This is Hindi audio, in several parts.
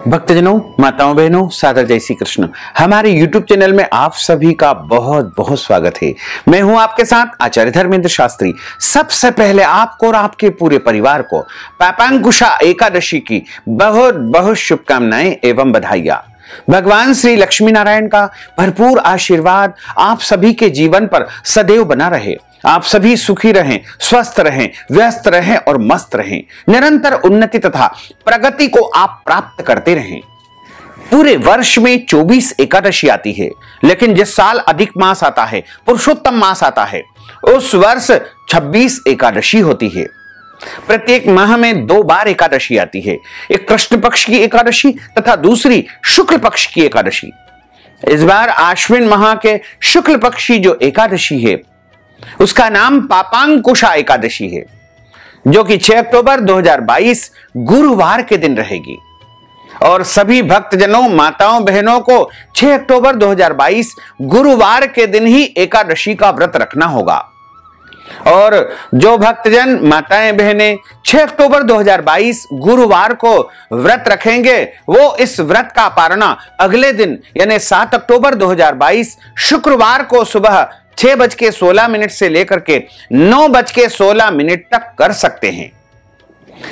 भक्तजनों, माताओं, बहनों, सादर जय श्री कृष्ण। हमारे YouTube चैनल में आप सभी का बहुत बहुत स्वागत है। मैं हूं आपके साथ आचार्य धर्मेंद्र शास्त्री। सबसे पहले आपको और आपके पूरे परिवार को पापांकुशा एकादशी की बहुत बहुत शुभकामनाएं एवं बधाइयां। भगवान श्री लक्ष्मी नारायण का भरपूर आशीर्वाद आप सभी के जीवन पर सदैव बना रहे। आप सभी सुखी रहें, स्वस्थ रहें, व्यस्त रहें और मस्त रहें। निरंतर उन्नति तथा प्रगति को आप प्राप्त करते रहें। पूरे वर्ष में 24 एकादशी आती है, लेकिन जिस साल अधिक मास आता है, पुरुषोत्तम मास आता है, उस वर्ष 26 एकादशी होती है। प्रत्येक माह में 2 बार एकादशी आती है, एक कृष्ण पक्ष की एकादशी तथा दूसरी शुक्ल पक्ष की एकादशी। इस बार आश्विन माह के शुक्ल पक्ष की जो एकादशी है उसका नाम पापांकुशा एकादशी है, जो कि 6 अक्टूबर 2022 गुरुवार के दिन रहेगी। और सभी भक्तजनों, माताओं, बहनों को 6 अक्टूबर 2022 गुरुवार के दिन ही एकादशी का व्रत रखना होगा। और जो भक्तजन, माताएं, बहनें 6 अक्टूबर 2022 गुरुवार को व्रत रखेंगे, वो इस व्रत का पारणा अगले दिन यानी 7 अक्टूबर 2022 शुक्रवार को सुबह 6:16 से लेकर के 9:16 तक कर सकते हैं।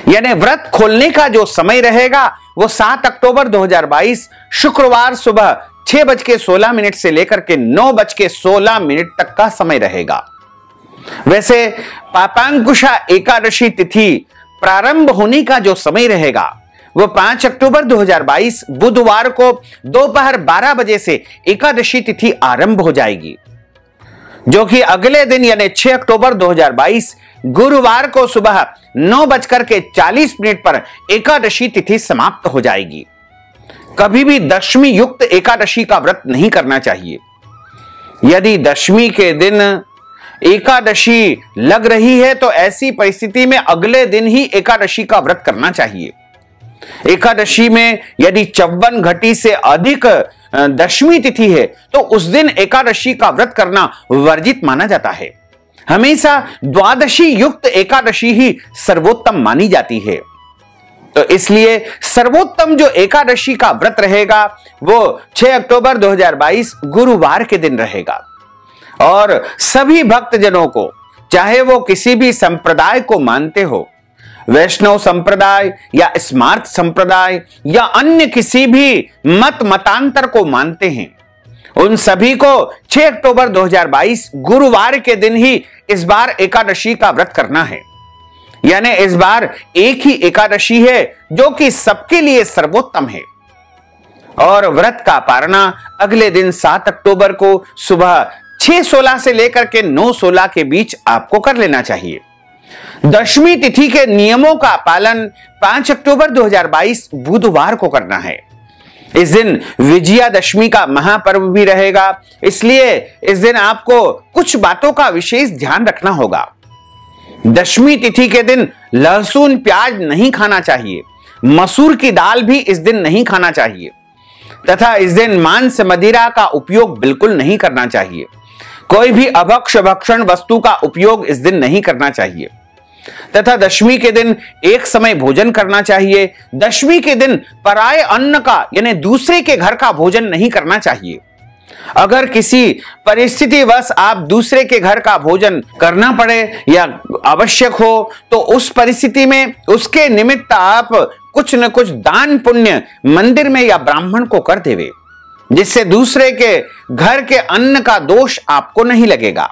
यानी व्रत खोलने का जो समय रहेगा वो 7 अक्टूबर 2022 शुक्रवार सुबह 6:16 से लेकर के 9:16 तक का समय रहेगा। वैसे पापांकुशा एकादशी तिथि प्रारंभ होने का जो समय रहेगा वो 5 अक्टूबर 2022 बुधवार को दोपहर 12 बजे से एकादशी तिथि आरंभ हो जाएगी, जो कि अगले दिन यानी 6 अक्टूबर 2022 गुरुवार को सुबह 9:40 पर एकादशी तिथि समाप्त हो जाएगी। कभी भी दशमी युक्त एकादशी का व्रत नहीं करना चाहिए। यदि दशमी के दिन एकादशी लग रही है तो ऐसी परिस्थिति में अगले दिन ही एकादशी का व्रत करना चाहिए। एकादशी में यदि 54 घटी से अधिक दशमी तिथि है तो उस दिन एकादशी का व्रत करना वर्जित माना जाता है। हमेशा द्वादशी युक्त एकादशी ही सर्वोत्तम मानी जाती है। तो इसलिए सर्वोत्तम जो एकादशी का व्रत रहेगा वो 6 अक्टूबर 2022 गुरुवार के दिन रहेगा। और सभी भक्तजनों को, चाहे वो किसी भी संप्रदाय को मानते हो, वैष्णव संप्रदाय या स्मार्त संप्रदाय या अन्य किसी भी मतांतर को मानते हैं, उन सभी को 6 अक्टूबर 2022 गुरुवार के दिन ही इस बार एकादशी का व्रत करना है। यानी इस बार एक ही एकादशी है जो कि सबके लिए सर्वोत्तम है। और व्रत का पारणा अगले दिन 7 अक्टूबर को सुबह 6:16 से लेकर के 9:16 के बीच आपको कर लेना चाहिए। दशमी तिथि के नियमों का पालन 5 अक्टूबर 2022 बुधवार को करना है। इस दिन विजयादशमी का महापर्व भी रहेगा, इसलिए इस दिन आपको कुछ बातों का विशेष ध्यान रखना होगा। दशमी तिथि के दिन लहसुन प्याज नहीं खाना चाहिए, मसूर की दाल भी इस दिन नहीं खाना चाहिए तथा इस दिन मांस मदिरा का उपयोग बिल्कुल नहीं करना चाहिए। कोई भी अभक्ष्य भक्षण वस्तु का उपयोग इस दिन नहीं करना चाहिए तथा दशमी के दिन एक समय भोजन करना चाहिए। दशमी के दिन पराये अन्न का यानी दूसरे के घर का भोजन नहीं करना चाहिए। अगर किसी परिस्थितिवश आप दूसरे के घर का भोजन करना पड़े या आवश्यक हो तो उस परिस्थिति में उसके निमित्त आप कुछ न कुछ दान पुण्य मंदिर में या ब्राह्मण को कर देवे, जिससे दूसरे के घर के अन्न का दोष आपको नहीं लगेगा।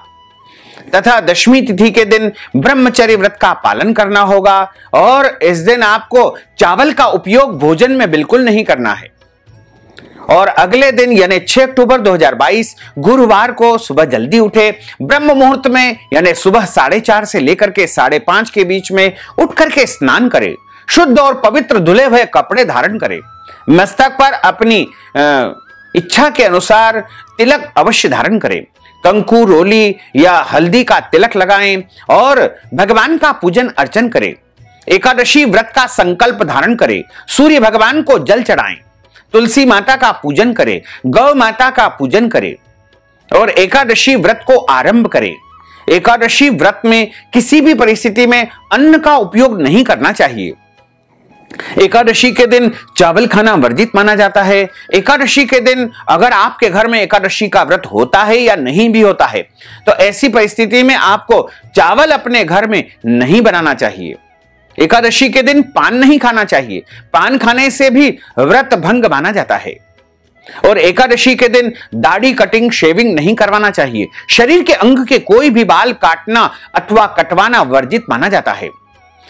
तथा दशमी तिथि के दिन ब्रह्मचर्य व्रत का पालन करना होगा और इस दिन आपको चावल का उपयोग भोजन में बिल्कुल नहीं करना है। और अगले दिन यानी 6 अक्टूबर 2022 गुरुवार को सुबह जल्दी उठे, ब्रह्म मुहूर्त में यानी सुबह 4:30 से लेकर के 5:30 के बीच में उठ करके स्नान करें, शुद्ध और पवित्र धुले हुए कपड़े धारण करें, मस्तक पर अपनी इच्छा के अनुसार तिलक अवश्य धारण करें, कंकु, रोली या हल्दी का तिलक लगाएं और भगवान का पूजन अर्चन करें। एकादशी व्रत का संकल्प धारण करें, सूर्य भगवान को जल चढ़ाएं, तुलसी माता का पूजन करें, गौ माता का पूजन करें और एकादशी व्रत को आरंभ करें। एकादशी व्रत में किसी भी परिस्थिति में अन्न का उपयोग नहीं करना चाहिए। एकादशी के दिन चावल खाना वर्जित माना जाता है। एकादशी के दिन अगर आपके घर में एकादशी का व्रत होता है या नहीं भी होता है तो ऐसी परिस्थिति में आपको चावल अपने घर में नहीं बनाना चाहिए। एकादशी के दिन पान नहीं खाना चाहिए, पान खाने से भी व्रत भंग माना जाता है। और एकादशी के दिन दाढ़ी कटिंग शेविंग नहीं करवाना चाहिए। शरीर के अंग के कोई भी बाल काटना अथवा कटवाना वर्जित माना जाता है।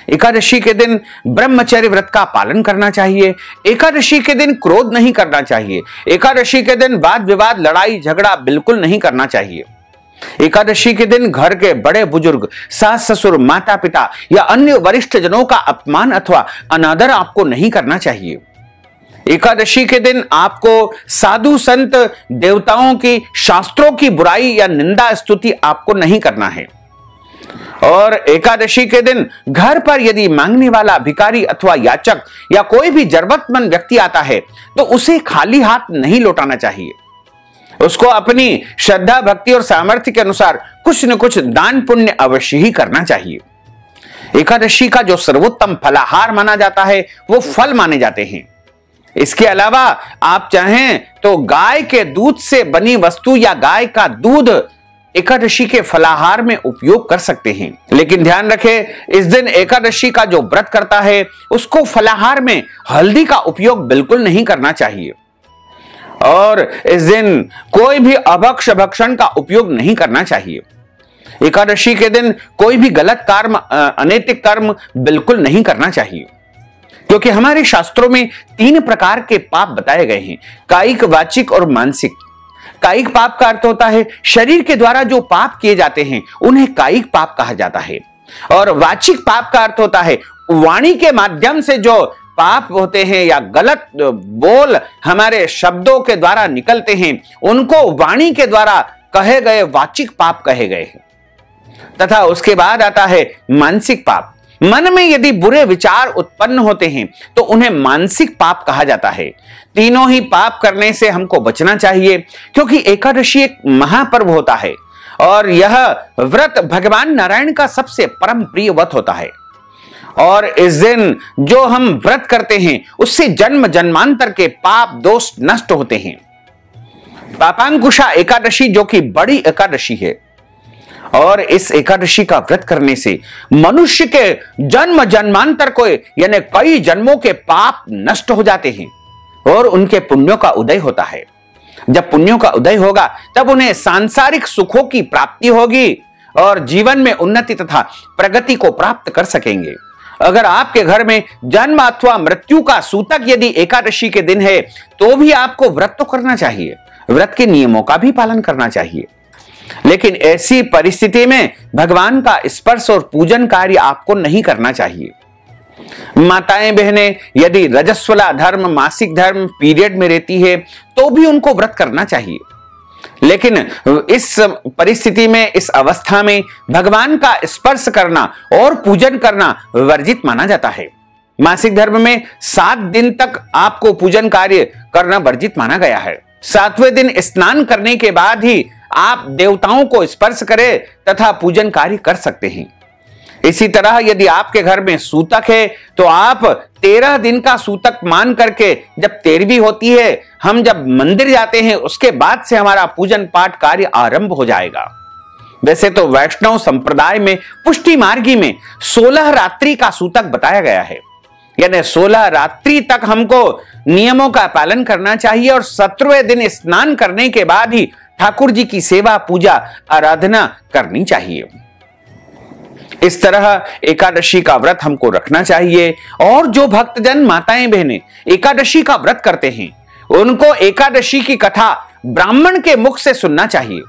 एकादशी के दिन ब्रह्मचर्य व्रत का पालन करना चाहिए। एकादशी के दिन क्रोध नहीं करना चाहिए। एकादशी के दिन वाद विवाद लड़ाई झगड़ा बिल्कुल नहीं करना चाहिए। एकादशी के दिन घर के बड़े बुजुर्ग, सास ससुर, माता पिता या अन्य वरिष्ठ जनों का अपमान अथवा अनादर आपको नहीं करना चाहिए। एकादशी के दिन आपको साधु संत देवताओं की, शास्त्रों की बुराई या निंदा स्तुति आपको नहीं करना है। और एकादशी के दिन घर पर यदि मांगने वाला भिखारी अथवा याचक या कोई भी जरूरतमंद व्यक्ति आता है तो उसे खाली हाथ नहीं लौटाना चाहिए। उसको अपनी श्रद्धा भक्ति और सामर्थ्य के अनुसार कुछ न कुछ दान पुण्य अवश्य ही करना चाहिए। एकादशी का जो सर्वोत्तम फलाहार माना जाता है वो फल माने जाते हैं। इसके अलावा आप चाहें तो गाय के दूध से बनी वस्तु या गाय का दूध एकादशी के फलाहार में उपयोग कर सकते हैं। लेकिन ध्यान रखें, इस दिन एकादशी का जो व्रत करता है उसको फलाहार में हल्दी का उपयोग बिल्कुल नहीं करना चाहिए। और इस दिन कोई भी अभक्ष्य भक्षण का उपयोग नहीं करना चाहिए। एकादशी के दिन कोई भी गलत कर्म, अनैतिक कर्म बिल्कुल नहीं करना चाहिए, क्योंकि हमारे शास्त्रों में 3 प्रकार के पाप बताए गए हैं, कायिक, वाचिक और मानसिक। कायिक पाप का अर्थ होता है शरीर के द्वारा जो पाप किए जाते हैं उन्हें कायिक पाप कहा जाता है। और वाचिक पाप का अर्थ होता है वाणी के माध्यम से जो पाप होते हैं या गलत बोल हमारे शब्दों के द्वारा निकलते हैं उनको वाणी के द्वारा कहे गए वाचिक पाप कहे गए हैं। तथा उसके बाद आता है मानसिक पाप। मन में यदि बुरे विचार उत्पन्न होते हैं तो उन्हें मानसिक पाप कहा जाता है। तीनों ही पाप करने से हमको बचना चाहिए, क्योंकि एकादशी एक महापर्व होता है और यह व्रत भगवान नारायण का सबसे परम प्रिय व्रत होता है। और इस दिन जो हम व्रत करते हैं उससे जन्म जन्मांतर के पाप दोष नष्ट होते हैं। पापांकुशा एकादशी जो कि बड़ी एकादशी है, और इस एकादशी का व्रत करने से मनुष्य के जन्म जन्मांतर को यानी कई जन्मों के पाप नष्ट हो जाते हैं और उनके पुण्यों का उदय होता है। जब पुण्यों का उदय होगा तब उन्हें सांसारिक सुखों की प्राप्ति होगी और जीवन में उन्नति तथा प्रगति को प्राप्त कर सकेंगे। अगर आपके घर में जन्म अथवा मृत्यु का सूतक यदि एकादशी के दिन है तो भी आपको व्रत तो करना चाहिए, व्रत के नियमों का भी पालन करना चाहिए। लेकिन ऐसी परिस्थिति में भगवान का स्पर्श और पूजन कार्य आपको नहीं करना चाहिए। माताएं बहनें यदि रजस्वला धर्म, मासिक धर्म पीरियड में रहती है तो भी उनको व्रत करना चाहिए। लेकिन इस परिस्थिति में, इस अवस्था में भगवान का स्पर्श करना और पूजन करना वर्जित माना जाता है। मासिक धर्म में 7 दिन तक आपको पूजन कार्य करना वर्जित माना गया है। 7वें दिन स्नान करने के बाद ही आप देवताओं को स्पर्श करें तथा पूजन कार्य कर सकते हैं। इसी तरह यदि आपके घर में सूतक है तो आप 13 दिन का सूतक मान करके, जब 13वीं होती है हम जब मंदिर जाते हैं उसके बाद से हमारा पूजन पाठ कार्य आरंभ हो जाएगा। वैसे तो वैष्णव संप्रदाय में पुष्टि मार्गी में 16 रात्रि का सूतक बताया गया है, यानी 16 रात्रि तक हमको नियमों का पालन करना चाहिए और 17वें दिन स्नान करने के बाद ही ठाकुर जी की सेवा पूजा आराधना करनी चाहिए। इस तरह एकादशी का व्रत हमको रखना चाहिए। और जो भक्तजन माताएं बहनें एकादशी का व्रत करते हैं उनको एकादशी की कथा ब्राह्मण के मुख से सुनना चाहिए।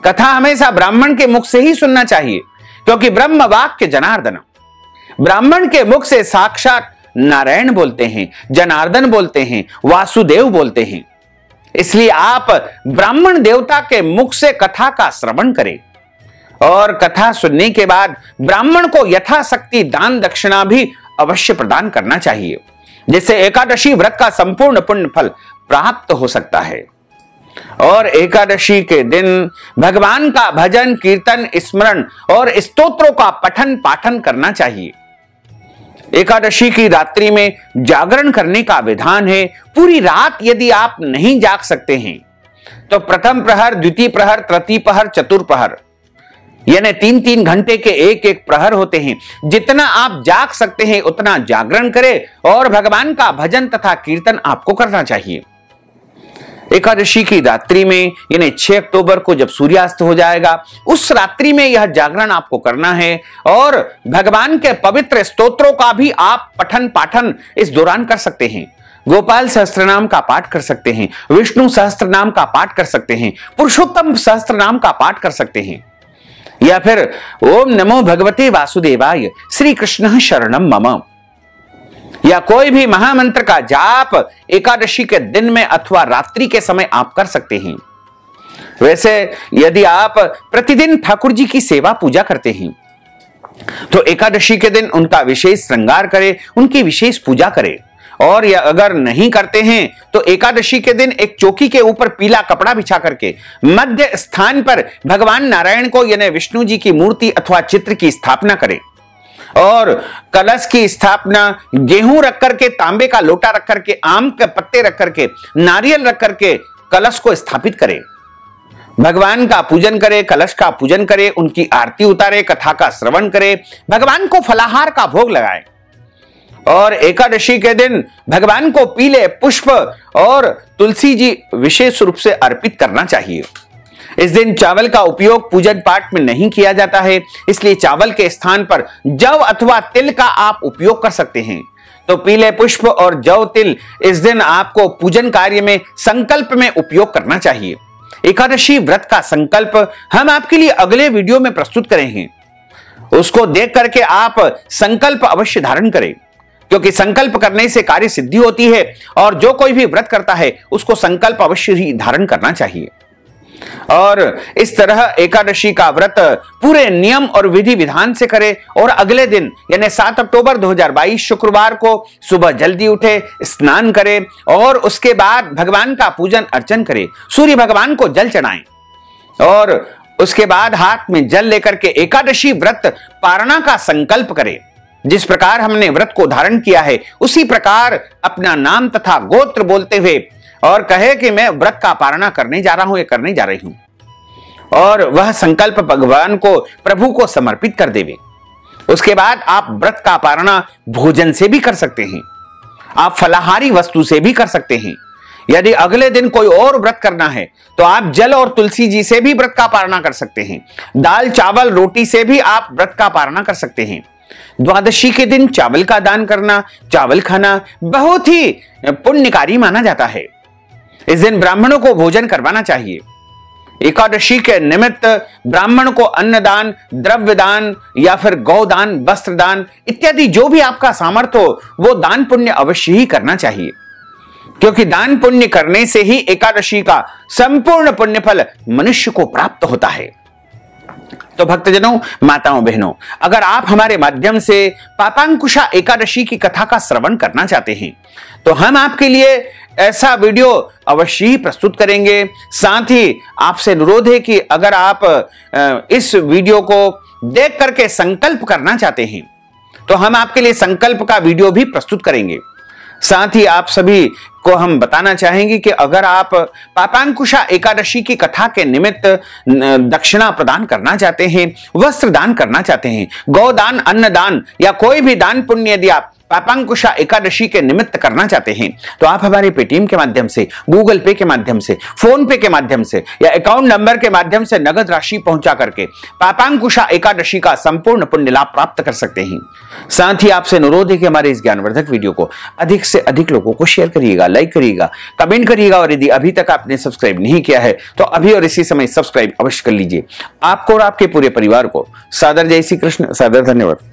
कथा हमेशा ब्राह्मण के मुख से ही सुनना चाहिए, क्योंकि ब्रह्म वाक्य जनार्दन, ब्राह्मण के मुख से साक्षात नारायण बोलते हैं, जनार्दन बोलते हैं, वासुदेव बोलते हैं। इसलिए आप ब्राह्मण देवता के मुख से कथा का श्रवण करें और कथा सुनने के बाद ब्राह्मण को यथाशक्ति दान दक्षिणा भी अवश्य प्रदान करना चाहिए, जिससे एकादशी व्रत का संपूर्ण पुण्य फल प्राप्त हो सकता है। और एकादशी के दिन भगवान का भजन, कीर्तन, स्मरण और स्तोत्रों का पठन पाठन करना चाहिए। एकादशी की रात्रि में जागरण करने का विधान है। पूरी रात यदि आप नहीं जाग सकते हैं तो प्रथम प्रहर, द्वितीय प्रहर, तृतीय प्रहर, चतुर्थ प्रहर, यानी 3-3 घंटे के एक प्रहर होते हैं। जितना आप जाग सकते हैं उतना जागरण करें और भगवान का भजन तथा कीर्तन आपको करना चाहिए। एकादशी की रात्रि में यानी 6 अक्टूबर को जब सूर्यास्त हो जाएगा, उस रात्रि में यह जागरण आपको करना है और भगवान के पवित्र स्तोत्रों का भी आप पठन पाठन इस दौरान कर सकते हैं। गोपाल सहस्त्रनाम का पाठ कर सकते हैं, विष्णु सहस्त्रनाम का पाठ कर सकते हैं, पुरुषोत्तम सहस्त्रनाम का पाठ कर सकते हैं, या फिर ओम नमो भगवते वासुदेवाय श्री कृष्ण शरणम मम, या कोई भी महामंत्र का जाप एकादशी के दिन में अथवा रात्रि के समय आप कर सकते हैं। वैसे यदि आप प्रतिदिन ठाकुर जी की सेवा पूजा करते हैं तो एकादशी के दिन उनका विशेष श्रृंगार करें, उनकी विशेष पूजा करें। और या अगर नहीं करते हैं तो एकादशी के दिन एक चौकी के ऊपर पीला कपड़ा बिछा करके मध्य स्थान पर भगवान नारायण को यानी विष्णु जी की मूर्ति अथवा चित्र की स्थापना करें और कलश की स्थापना गेहूं रख करके, तांबे का लोटा रख करके, आम के पत्ते रख करके, नारियल रख करके कलश को स्थापित करें। भगवान का पूजन करें, कलश का पूजन करें, उनकी आरती उतारे, कथा का श्रवण करें, भगवान को फलाहार का भोग लगाएं। और एकादशी के दिन भगवान को पीले पुष्प और तुलसी जी विशेष रूप से अर्पित करना चाहिए। इस दिन चावल का उपयोग पूजन पाठ में नहीं किया जाता है, इसलिए चावल के स्थान पर जव अथवा तिल का आप उपयोग कर सकते हैं। तो पीले पुष्प और जव तिल इस दिन आपको पूजन कार्य में संकल्प में उपयोग करना चाहिए। एकादशी व्रत का संकल्प हम आपके लिए अगले वीडियो में प्रस्तुत करेंगे, उसको देख करके आप संकल्प अवश्य धारण करें, क्योंकि संकल्प करने से कार्य सिद्धि होती है और जो कोई भी व्रत करता है उसको संकल्प अवश्य ही धारण करना चाहिए। और इस तरह एकादशी का व्रत पूरे नियम और विधि विधान से करें और अगले दिन यानी 7 अक्टूबर 2022 शुक्रवार को सुबह जल्दी उठे, स्नान करें और उसके बाद भगवान का पूजन अर्चन करें, सूर्य भगवान को जल चढ़ाएं और उसके बाद हाथ में जल लेकर के एकादशी व्रत पारणा का संकल्प करें। जिस प्रकार हमने व्रत को धारण किया है उसी प्रकार अपना नाम तथा गोत्र बोलते हुए और कहे कि मैं व्रत का पारणा करने जा रहा हूं या करने जा रही हूं, और वह संकल्प भगवान को, प्रभु को समर्पित कर देवे। उसके बाद आप व्रत का पारणा भोजन से भी कर सकते हैं, आप फलाहारी वस्तु से भी कर सकते हैं। यदि अगले दिन कोई और व्रत करना है तो आप जल और तुलसी जी से भी व्रत का पारणा कर सकते हैं। दाल चावल रोटी से भी आप व्रत का पारणा कर सकते हैं। द्वादशी के दिन चावल का दान करना, चावल खाना बहुत ही पुण्यकारी माना जाता है। इस दिन ब्राह्मणों को भोजन करवाना चाहिए। एकादशी के निमित्त ब्राह्मण को अन्नदान, द्रव्य दान या फिर गौदान, वस्त्र दान इत्यादि जो भी आपका सामर्थ्य हो वो दान पुण्य अवश्य ही करना चाहिए, क्योंकि दान पुण्य करने से ही एकादशी का संपूर्ण पुण्य फल मनुष्य को प्राप्त होता है। तो भक्तजनों, माताओं, बहनों, अगर आप हमारे माध्यम से पापांकुशा एकादशी की कथा का श्रवण करना चाहते हैं तो हम आपके लिए ऐसा वीडियो अवश्य ही प्रस्तुत करेंगे। साथ ही आपसे अनुरोध है कि अगर आप इस वीडियो को देख करके संकल्प करना चाहते हैं तो हम आपके लिए संकल्प का वीडियो भी प्रस्तुत करेंगे। साथ ही आप सभी को हम बताना चाहेंगे कि अगर आप पापांकुशा एकादशी की कथा के निमित्त दक्षिणा प्रदान करना चाहते हैं, वस्त्र दान करना चाहते हैं, गौदान, अन्नदान या कोई भी दान पुण्य यदि आप पापांकुशा एकादशी के निमित्त करना चाहते हैं तो आप हमारे पेटीएम के माध्यम से, गूगल पे के माध्यम से, फोन पे के माध्यम से या अकाउंट नंबर के माध्यम से नगद राशि पहुंचा करके पापांकुशा एकादशी का संपूर्ण पुण्य लाभ प्राप्त कर सकते हैं। साथ ही आपसे अनुरोध है कि हमारे इस ज्ञानवर्धक वीडियो को अधिक से अधिक लोगों को शेयर करिएगा, लाइक करिएगा, कमेंट करिएगा और यदि अभी तक आपने सब्सक्राइब नहीं किया है तो अभी और इसी समय सब्सक्राइब अवश्य कर लीजिए। आपको और आपके पूरे परिवार को सादर जय श्री कृष्ण, सादर धन्यवाद।